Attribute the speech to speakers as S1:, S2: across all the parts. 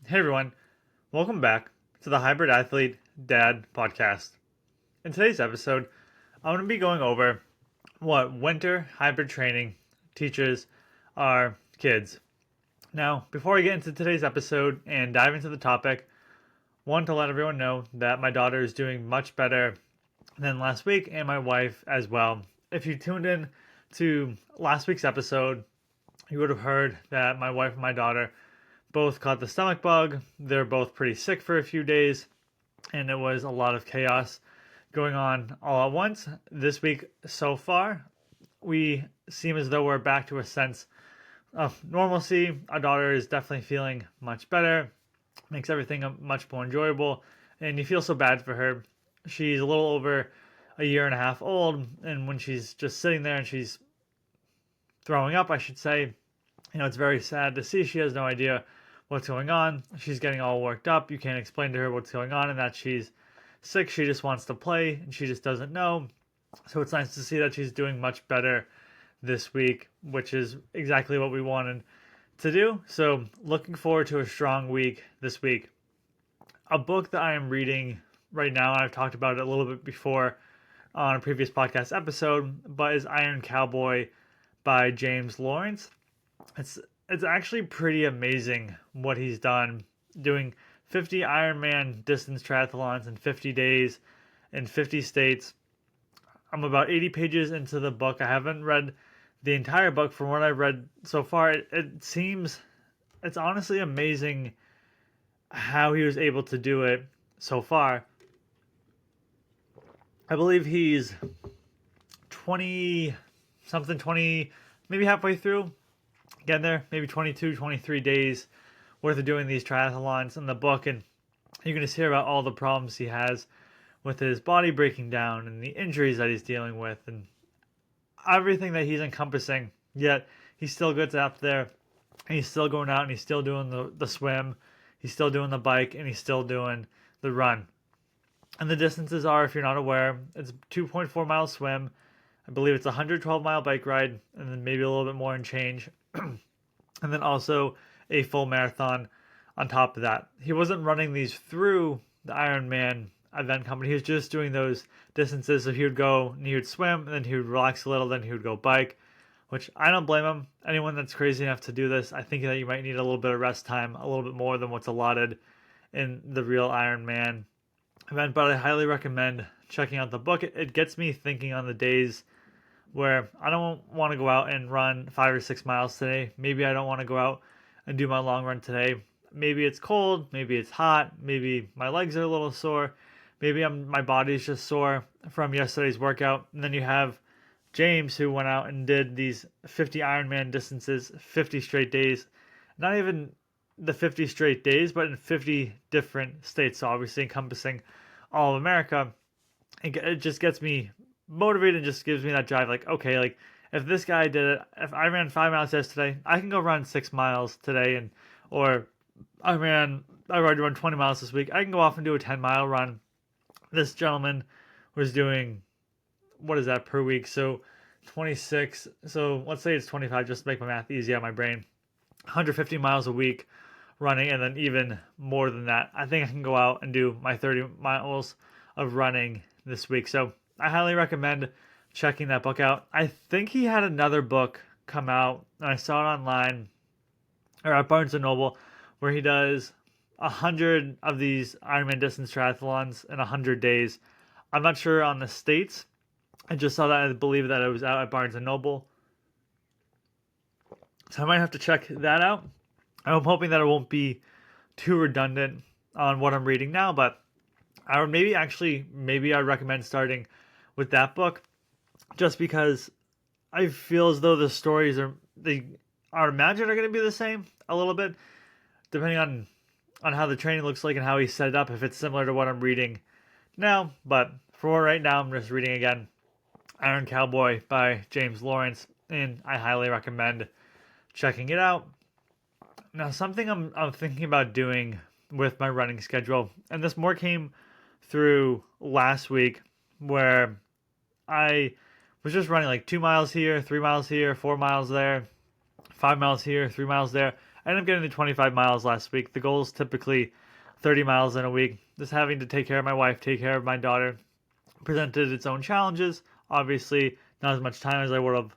S1: Hey everyone, welcome back to the Hybrid Athlete Dad podcast. In today's episode, I'm going to be going over what winter hybrid training teaches our kids. Now, before I get into today's episode and dive into the topic, I want to let everyone know that my daughter is doing much better than last week and my wife as well. If you tuned in to last week's episode, you would have heard that my wife and my daughter both caught the stomach bug. They're both pretty sick for a few days, and it was a lot of chaos going on all at once. This week so far, we seem as though we're back to a sense of normalcy. Our daughter is definitely feeling much better, makes everything much more enjoyable, and you feel so bad for her. She's a little over a year and a half old, and when she's just sitting there and she's throwing up, I should say, it's very sad to see. She has no idea what's going on. She's getting all worked up. You can't explain to her what's going on and that she's sick. She just wants to play and she just doesn't know. So it's nice to see that she's doing much better this week, which is exactly what we wanted to do. So looking forward to a strong week this week. A book that I am reading right now, and I've talked about it a little bit before on a previous podcast episode, but is Iron Cowboy by James Lawrence. It's actually pretty amazing what he's done, doing 50 Ironman distance triathlons in 50 days in 50 states. I'm about 80 pages into the book. I haven't read the entire book. From what I've read so far, it seems it's honestly amazing how he was able to do it so far. I believe he's 20 something, 20, maybe halfway through. Getting there, maybe 22, 23 days worth of doing these triathlons in the book, and you're going to hear about all the problems he has with his body breaking down and the injuries that he's dealing with and everything that he's encompassing. Yet he still gets out there and he's still going out and he's still doing the swim, he's still doing the bike, and he's still doing the run. And the distances are, if you're not aware, it's 2.4 mile swim. I believe it's a 112-mile bike ride, and then maybe a little bit more and change. And then also a full marathon on top of that. He wasn't running these through the Ironman event company. He was just doing those distances. So he would go and he would swim, and then he would relax a little, then he would go bike, which I don't blame him. Anyone that's crazy enough to do this, I think that you might need a little bit of rest time, a little bit more than what's allotted in the real Ironman event. But I highly recommend checking out the book. It gets me thinking on the days where I don't want to go out and run 5 or 6 miles today. Maybe I don't want to go out and do my long run today. Maybe it's cold, maybe it's hot, maybe my legs are a little sore, maybe my body's just sore from yesterday's workout. And then you have James, who went out and did these 50 Ironman distances, 50 straight days. Not even the 50 straight days, but in 50 different states, so obviously encompassing all of America. It just gets me motivated and just gives me that drive. Like, okay, like if this guy did it, if I ran 5 miles yesterday, I can go run 6 miles today, or I already run 20 miles this week, I can go off and do a 10-mile run. This gentleman was doing, what is that per week? So 26, so let's say it's 25, just to make my math easy on my brain. 150 miles a week running, and then even more than that. I think I can go out and do my 30 miles of running this week. So I highly recommend checking that book out. I think he had another book come out, and I saw it online, or at Barnes & Noble, where he does 100 of these Ironman distance triathlons in 100 days. I'm not sure on the states. I just saw that. I believe that it was out at Barnes & Noble. So I might have to check that out. I'm hoping that it won't be too redundant on what I'm reading now, but I would maybe I recommend starting with that book, just because I feel as though the stories are imagined are going to be the same a little bit, depending on how the training looks like and how he set it up, if it's similar to what I'm reading now. But for right now, I'm just reading again Iron Cowboy by James Lawrence, and I highly recommend checking it out. Now, something I'm thinking about doing with my running schedule, and this more came through last week, where I was just running like 2 miles here, 3 miles here, 4 miles there, 5 miles here, 3 miles there. I ended up getting to 25 miles last week. The goal is typically 30 miles in a week. Just having to take care of my wife, take care of my daughter, presented its own challenges. Obviously, not as much time as I would have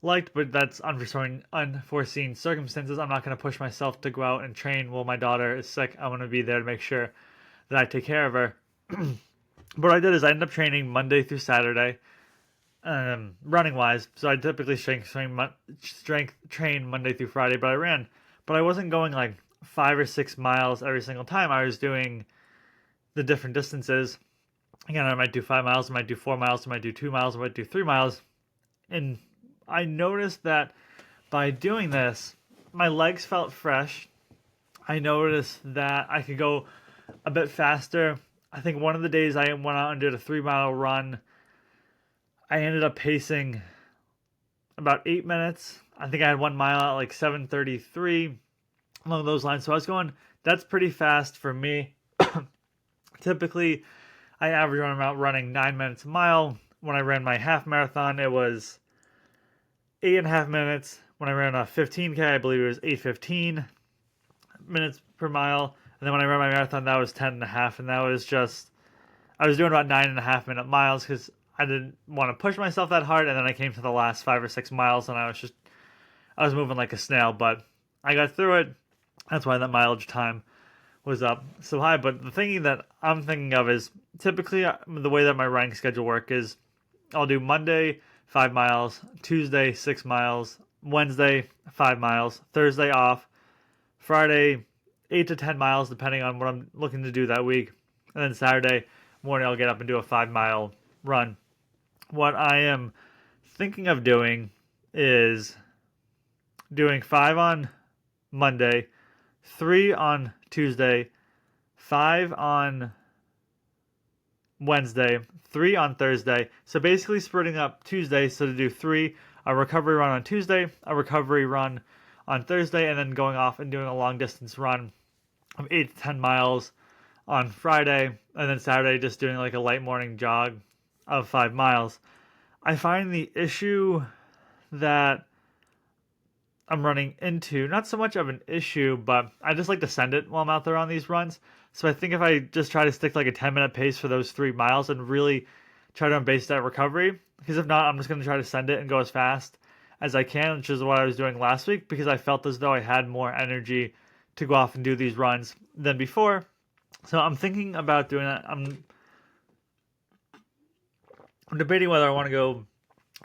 S1: liked, but that's unforeseen circumstances. I'm not going to push myself to go out and train while my daughter is sick. I want to be there to make sure that I take care of her. But what I did is I ended up training Monday through Saturday, running wise. So I typically strength train Monday through Friday, but I ran. But I wasn't going like 5 or 6 miles every single time. I was doing the different distances. Again, I might do 5 miles, I might do 4 miles, I might do 2 miles, I might do 3 miles. And I noticed that by doing this, my legs felt fresh. I noticed that I could go a bit faster. I think one of the days I went out and did a 3-mile run, I ended up pacing about 8 minutes. I think I had 1 mile at like 7:33, along those lines. So I was going, that's pretty fast for me. Typically, I average when I'm out running 9 minutes a mile. When I ran my half marathon, it was 8.5 minutes. When I ran a 15K, I believe it was 8:15 minutes per mile. And then when I ran my marathon, that was 10.5. And that was just, I was doing about 9.5 minute miles because I didn't want to push myself that hard. And then I came to the last 5 or 6 miles and I was moving like a snail, but I got through it. That's why that mileage time was up so high. But the thinking that I'm thinking of is typically the way that my running schedule work is I'll do Monday 5 miles, Tuesday 6 miles, Wednesday 5 miles, Thursday off, Friday 8 to 10 miles depending on what I'm looking to do that week, and then Saturday morning I'll get up and do a 5-mile run. What I am thinking of doing is doing 5 on Monday, 3 on Tuesday, 5 on Wednesday, 3 on Thursday. So basically splitting up Tuesday, so to do 3, a recovery run on Tuesday, a recovery run on Thursday, and then going off and doing a long distance run of 8 to 10 miles on Friday, and then Saturday just doing like a light morning jog of 5 miles. I find the issue that I'm running into, not so much of an issue, but I just like to send it while I'm out there on these runs. So I think if I just try to stick to like a 10-minute pace for those 3 miles and really try to base that recovery, because if not, I'm just going to try to send it and go as fast as I can, which is what I was doing last week because I felt as though I had more energy to go off and do these runs than before. So I'm thinking about doing that. I'm debating whether I want to go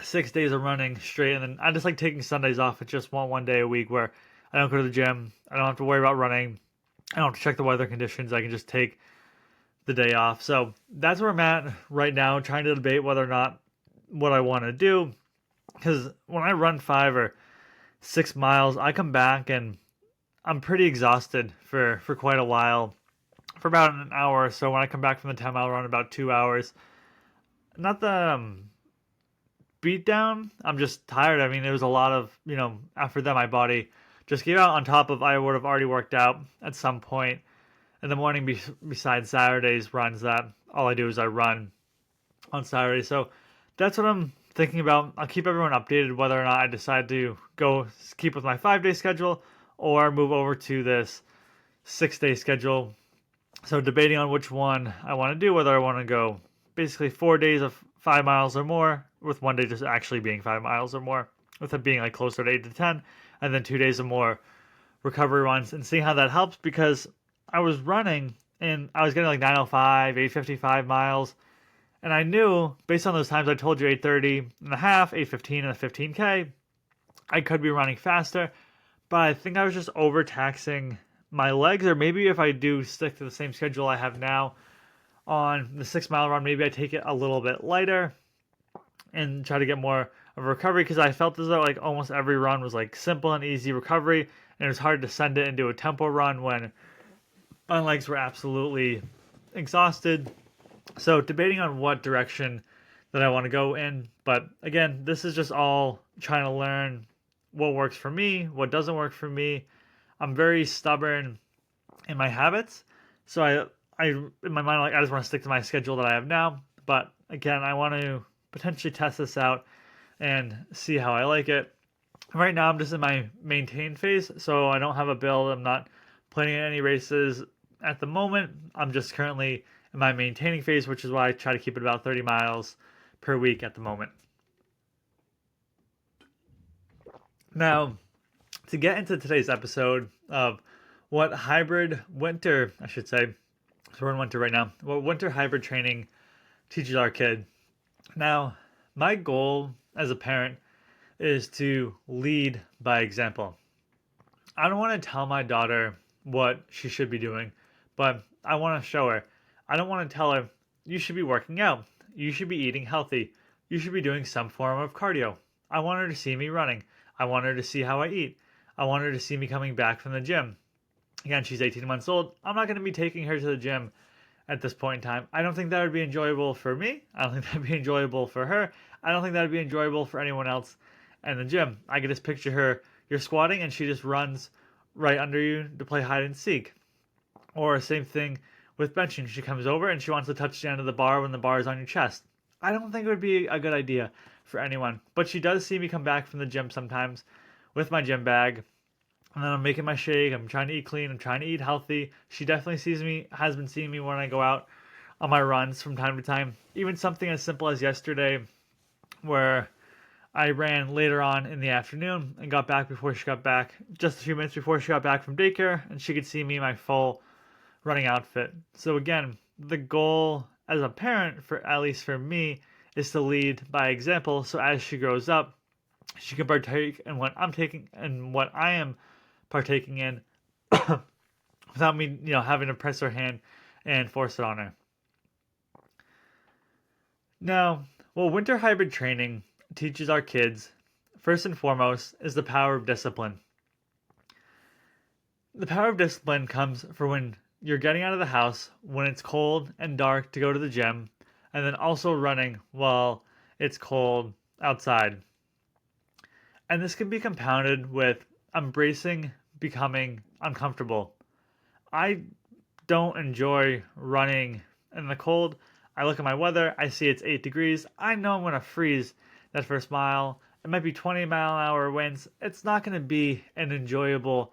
S1: 6 days of running straight, and then I just like taking Sundays off. It's just one day a week where I don't go to the gym. I don't have to worry about running. I don't have to check the weather conditions. I can just take the day off. So that's where I'm at right now, trying to debate whether or not what I want to do. Because when I run 5 or 6 miles, I come back and I'm pretty exhausted for quite a while, for about an hour or so. When I come back from the 10-mile run, about 2 hours. Not the beat down. I'm just tired. I mean, it was a lot of, after that, my body just gave out on top of I would have already worked out at some point in the morning besides Saturday's runs that all I do is I run on Saturday. So that's what I'm thinking about. I'll keep everyone updated whether or not I decide to go keep with my 5-day schedule or move over to this 6-day schedule. So debating on which one I want to do, whether I want to go basically 4 days of 5 miles or more, with 1 day just actually being 5 miles or more, with it being like closer to 8 to 10, and then 2 days or more recovery runs, and seeing how that helps, because I was running and I was getting like 9:05, 8:55 miles, and I knew based on those times I told you, 8:30 and a half, 8:15 and a 15K, I could be running faster, but I think I was just overtaxing my legs. Or maybe if I do stick to the same schedule I have now on the 6-mile run, maybe I take it a little bit lighter and try to get more of a recovery, because I felt as though like almost every run was like simple and easy recovery, and it was hard to send it into a tempo run when my legs were absolutely exhausted. So debating on what direction that I want to go in. But again, this is just all trying to learn what works for me, what doesn't work for me. I'm very stubborn in my habits. So I in my mind, like, I just want to stick to my schedule that I have now. But again, I want to potentially test this out and see how I like it. Right now, I'm just in my maintain phase, so I don't have a build. I'm not playing in any races at the moment. I'm just currently in my maintaining phase, which is why I try to keep it about 30 miles per week at the moment. Now, to get into today's episode of what hybrid winter, I should say, so we're in winter right now, what winter hybrid training teaches our kid. Now, my goal as a parent is to lead by example. I don't want to tell my daughter what she should be doing, but I want to show her. I don't want to tell her, you should be working out. You should be eating healthy. You should be doing some form of cardio. I want her to see me running. I want her to see how I eat. I want her to see me coming back from the gym. Again, she's 18 months old. I'm not going to be taking her to the gym at this point in time. I don't think that would be enjoyable for me. I don't think that would be enjoyable for her. I don't think that would be enjoyable for anyone else in the gym. I can just picture her, you're squatting and she just runs right under you to play hide and seek. Or same thing with benching. She comes over and she wants to touch the end of the bar when the bar is on your chest. I don't think it would be a good idea for anyone. But she does see me come back from the gym sometimes with my gym bag. And then I'm making my shake. I'm trying to eat clean. I'm trying to eat healthy. She definitely sees me, has been seeing me when I go out on my runs from time to time. Even something as simple as yesterday, where I ran later on in the afternoon and got back before she got back, just a few minutes before she got back from daycare, and she could see me in my full running outfit. So again, the goal as a parent, for at least for me, is to lead by example. So as she grows up, she can partake in what I'm taking and what I am partaking in without me, having to press her hand and force it on her. Now, what winter hybrid training teaches our kids, first and foremost, is the power of discipline. The power of discipline comes for when you're getting out of the house, when it's cold and dark to go to the gym, and then also running while it's cold outside. And this can be compounded with embracing becoming uncomfortable. I don't enjoy running in the cold. I look at my weather, I see it's 8 degrees. I know I'm going to freeze that first mile. It might be 20-mile-an-hour winds. It's not going to be an enjoyable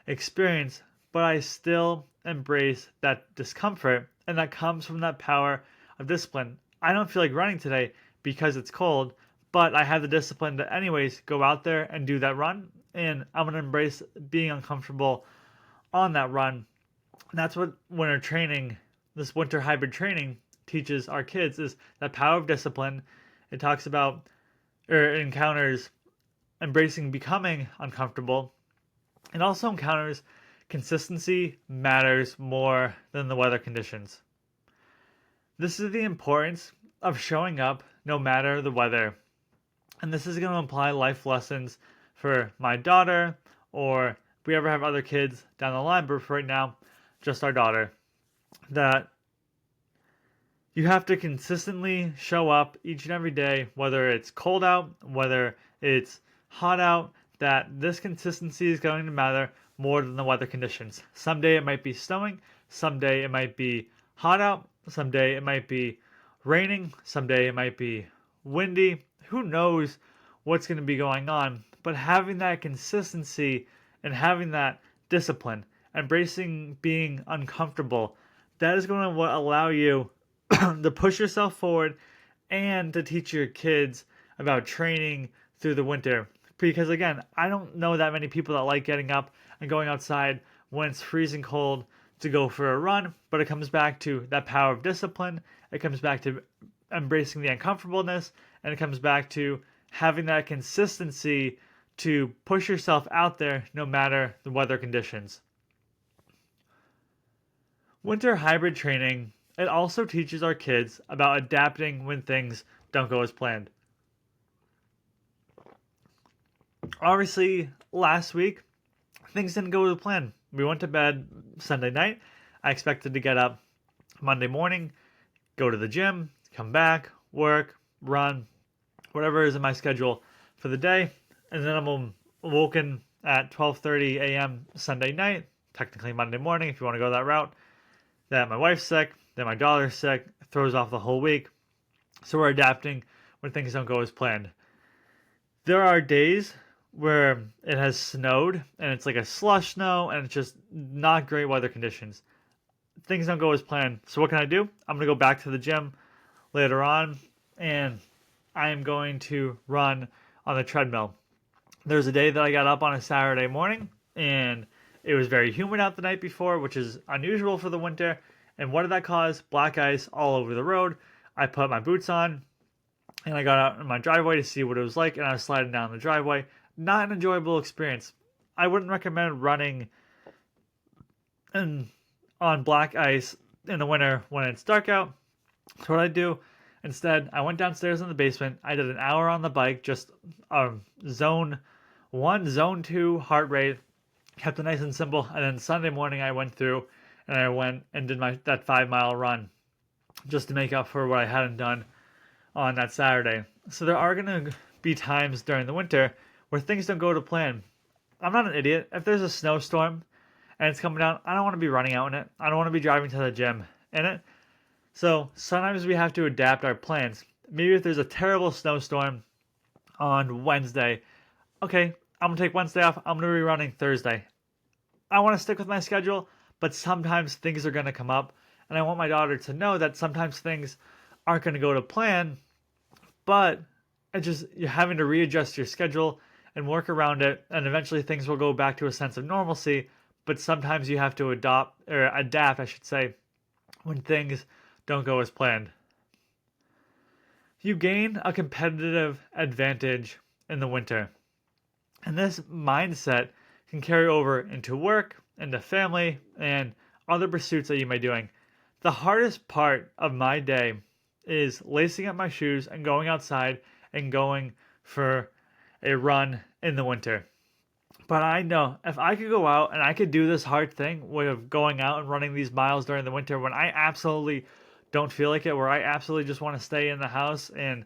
S1: experience, but I still embrace that discomfort, and that comes from that power of discipline. I don't feel like running today because it's cold, but I have the discipline to anyways go out there and do that run, and I'm going to embrace being uncomfortable on that run. And that's what winter training, this winter hybrid training, teaches our kids, is that power of discipline. It talks about, or it encounters embracing becoming uncomfortable. It also encounters consistency matters more than the weather conditions. This is the importance of showing up no matter the weather. And this is going to apply life lessons for my daughter, or if we ever have other kids down the line, but for right now, just our daughter. That you have to consistently show up each and every day, whether it's cold out, whether it's hot out, that this consistency is going to matter more than the weather conditions. Someday it might be snowing, someday it might be hot out, someday it might be raining, someday it might be windy. Who knows what's going to be going on? But having that consistency and having that discipline, embracing being uncomfortable, that is going to allow you to push yourself forward and to teach your kids about training through the winter. Because again, I don't know that many people that like getting up and going outside when it's freezing cold to go for a run, but it comes back to that power of discipline. It comes back to embracing the uncomfortableness, and it comes back to having that consistency to push yourself out there no matter the weather conditions. Winter hybrid training, it also teaches our kids about adapting when things don't go as planned. Obviously, last week, things didn't go to plan. We went to bed Sunday night. I expected to get up Monday morning, go to the gym, come back, work, run, whatever is in my schedule for the day. And then I'm woken at 12:30 a.m. Sunday night, technically Monday morning if you want to go that route, that my wife's sick, that my daughter's sick, throws off the whole week. So we're adapting when things don't go as planned. There are days where it has snowed and it's like a slush snow and it's just not great weather conditions. Things don't go as planned. So what can I do? I'm going to go back to the gym later on and I am going to run on the treadmill. There's a day that I got up on a Saturday morning and it was very humid out the night before, which is unusual for the winter. And what did that cause? Black ice all over the road. I put my boots on and I got out in my driveway to see what it was like, and I was sliding down the driveway. Not an enjoyable experience. I wouldn't recommend running on black ice in the winter when it's dark out. So what I do instead, I went downstairs in the basement. I did an hour on the bike, just zone 1, zone 2 heart rate, kept it nice and simple. And then Sunday morning I went through and I went and did that 5 mile run just to make up for what I hadn't done on that Saturday. So there are going to be times during the winter where things don't go to plan. I'm not an idiot. If there's a snowstorm and it's coming down, I don't want to be running out in it. I don't want to be driving to the gym in it. So sometimes we have to adapt our plans. Maybe if there's a terrible snowstorm on Wednesday, okay, I'm going to take Wednesday off. I'm going to be running Thursday. I want to stick with my schedule, but sometimes things are going to come up. And I want my daughter to know that sometimes things aren't going to go to plan, but you're having to readjust your schedule and work around it, and eventually things will go back to a sense of normalcy. But sometimes you have to adapt, I should say, when things don't go as planned. You gain a competitive advantage in the winter, and this mindset can carry over into work, into family, and other pursuits that you may be doing. The hardest part of my day is lacing up my shoes and going outside and going for a run in the winter. But I know if I could go out and I could do this hard thing of going out and running these miles during the winter when I absolutely don't feel like it, where I absolutely just want to stay in the house and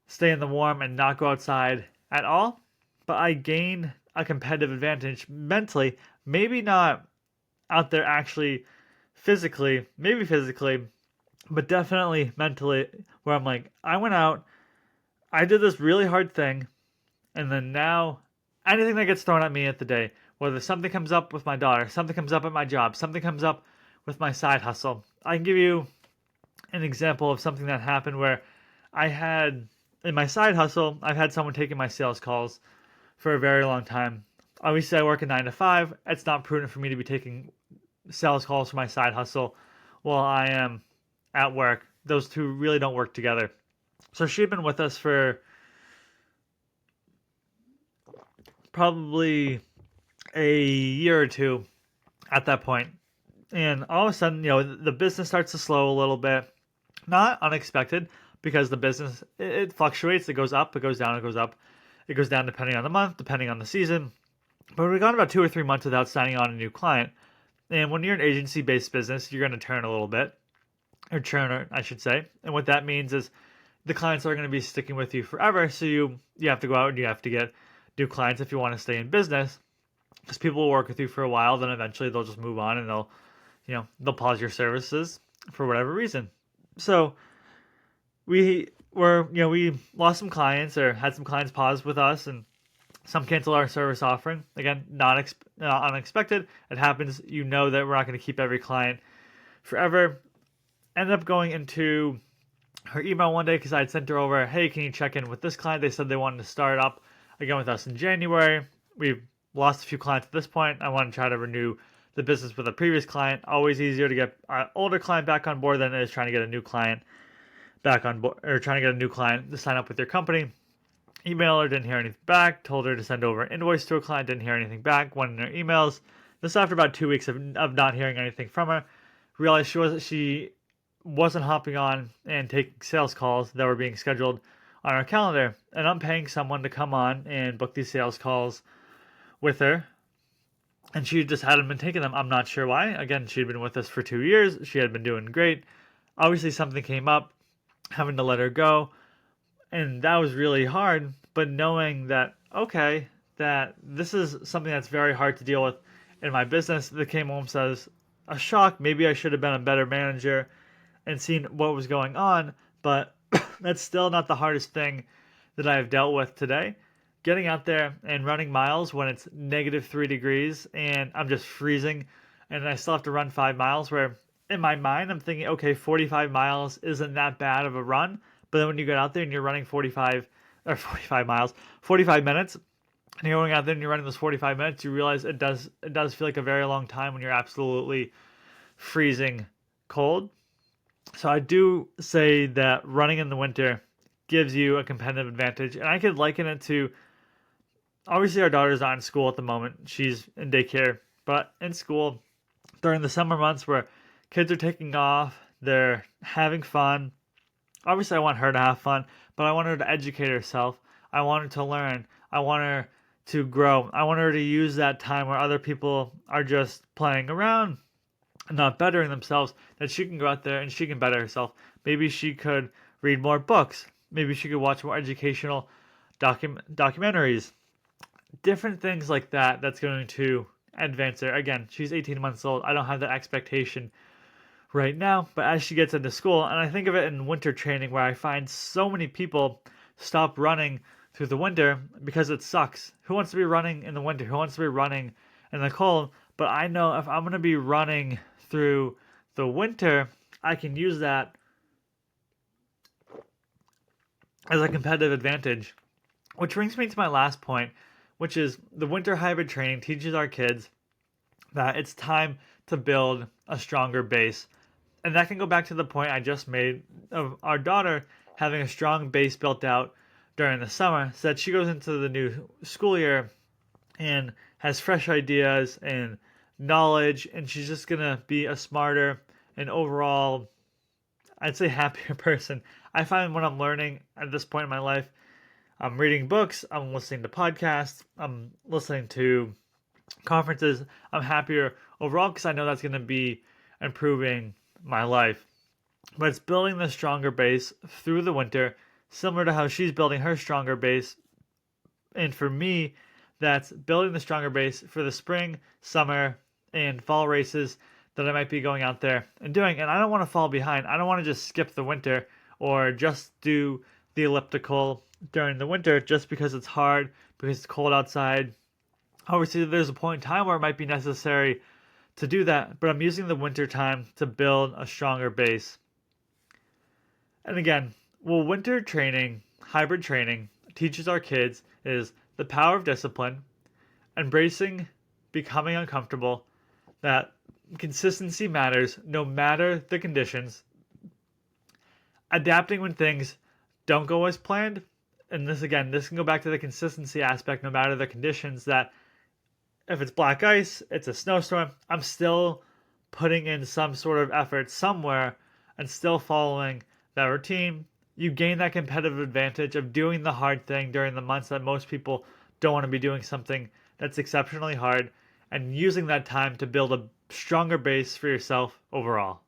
S1: stay in the warm and not go outside at all, but I gain a competitive advantage mentally, maybe not out there actually maybe physically, but definitely mentally, where I'm like, I went out, I did this really hard thing, and then now anything that gets thrown at me at the day, whether something comes up with my daughter, something comes up at my job, something comes up with my side hustle. I can give you an example of something that happened where I had, in my side hustle, I've had someone taking my sales calls for a very long time. Obviously, I work a 9 to 5. It's not prudent for me to be taking sales calls for my side hustle while I am at work. Those two really don't work together. So she'd been with us for probably a year or two at that point. And all of a sudden, the business starts to slow a little bit. Not unexpected, because the business, it fluctuates. It goes up, it goes down, it goes up. It goes down depending on the month, depending on the season. But we've gone about 2 or 3 months without signing on a new client. And when you're an agency-based business, you're going to turn a little bit, or churn, I should say. And what that means is the clients are going to be sticking with you forever. So you have to go out and you have to get new clients if you want to stay in business, because people will work with you for a while. Then eventually they'll just move on and they'll pause your services for whatever reason. So we lost some clients, or had some clients pause with us, and some cancel our service offering. Again, not unexpected. It happens. That we're not going to keep every client forever. Ended up going into her email one day because I had sent her over, hey, can you check in with this client? They said they wanted to start up again with us in January. We've lost a few clients at this point. I want to try to renew the business with a previous client. Always easier to get an older client back on board than it is trying to get a new client back on board, or trying to get a new client to sign up with your company. Email her, didn't hear anything back. Told her to send over an invoice to a client, didn't hear anything back. Went in her emails. This after about 2 weeks of not hearing anything from her. Realized she wasn't hopping on and taking sales calls that were being scheduled on our calendar. And I'm paying someone to come on and book these sales calls with her. And she just hadn't been taking them. I'm not sure why. Again, she'd been with us for 2 years. She had been doing great. Obviously, something came up, having to let her go. And that was really hard. But knowing that, okay, that this is something that's very hard to deal with in my business, that came home as a shock. Maybe I should have been a better manager and seen what was going on. But that's still not the hardest thing that I have dealt with today. getting out there and running miles when it's -3 degrees and I'm just freezing and I still have to run 5 miles, where in my mind I'm thinking, okay, 45 miles isn't that bad of a run. But then when you get out there and you're running 45 miles, 45 minutes, and you're going out there and you're running those 45 minutes, you realize it does feel like a very long time when you're absolutely freezing cold. So I do say that running in the winter gives you a competitive advantage. And I could liken it to, obviously our daughter's not in school at the moment. She's in daycare, but in school during the summer months where kids are taking off, they're having fun. Obviously I want her to have fun, but I want her to educate herself. I want her to learn. I want her to grow. I want her to use that time where other people are just playing around and not bettering themselves, that she can go out there and she can better herself. Maybe she could read more books. Maybe she could watch more educational documentaries. Different things like that that's going to advance her. Again, she's 18 months old. I don't have that expectation right now, but as she gets into school, and I think of it in winter training where I find so many people stop running through the winter because it sucks. Who wants to be running in the winter? Who wants to be running in the cold? But I know if I'm going to be running through the winter, I can use that as a competitive advantage. Which brings me to my last point, which is the winter hybrid training teaches our kids that it's time to build a stronger base. And that can go back to the point I just made of our daughter having a strong base built out during the summer, so that she goes into the new school year and has fresh ideas and knowledge, and she's just going to be a smarter and overall, I'd say, happier person. I find when I'm learning at this point in my life, I'm reading books, I'm listening to podcasts, I'm listening to conferences, I'm happier overall because I know that's going to be improving my life. But it's building the stronger base through the winter, similar to how she's building her stronger base. And for me, that's building the stronger base for the spring, summer, and fall races that I might be going out there and doing. And I don't want to fall behind. I don't want to just skip the winter or just do the elliptical during the winter just because it's hard, because it's cold outside. Obviously, there's a point in time where it might be necessary to do that, but I'm using the winter time to build a stronger base. And again, well, winter training, hybrid training, teaches our kids is the power of discipline, embracing becoming uncomfortable, that consistency matters no matter the conditions, adapting when things don't go as planned. And this can go back to the consistency aspect no matter the conditions, that if it's black ice, it's a snowstorm, I'm still putting in some sort of effort somewhere and still following that routine. You gain that competitive advantage of doing the hard thing during the months that most people don't want to be doing something that's exceptionally hard, and using that time to build a stronger base for yourself overall.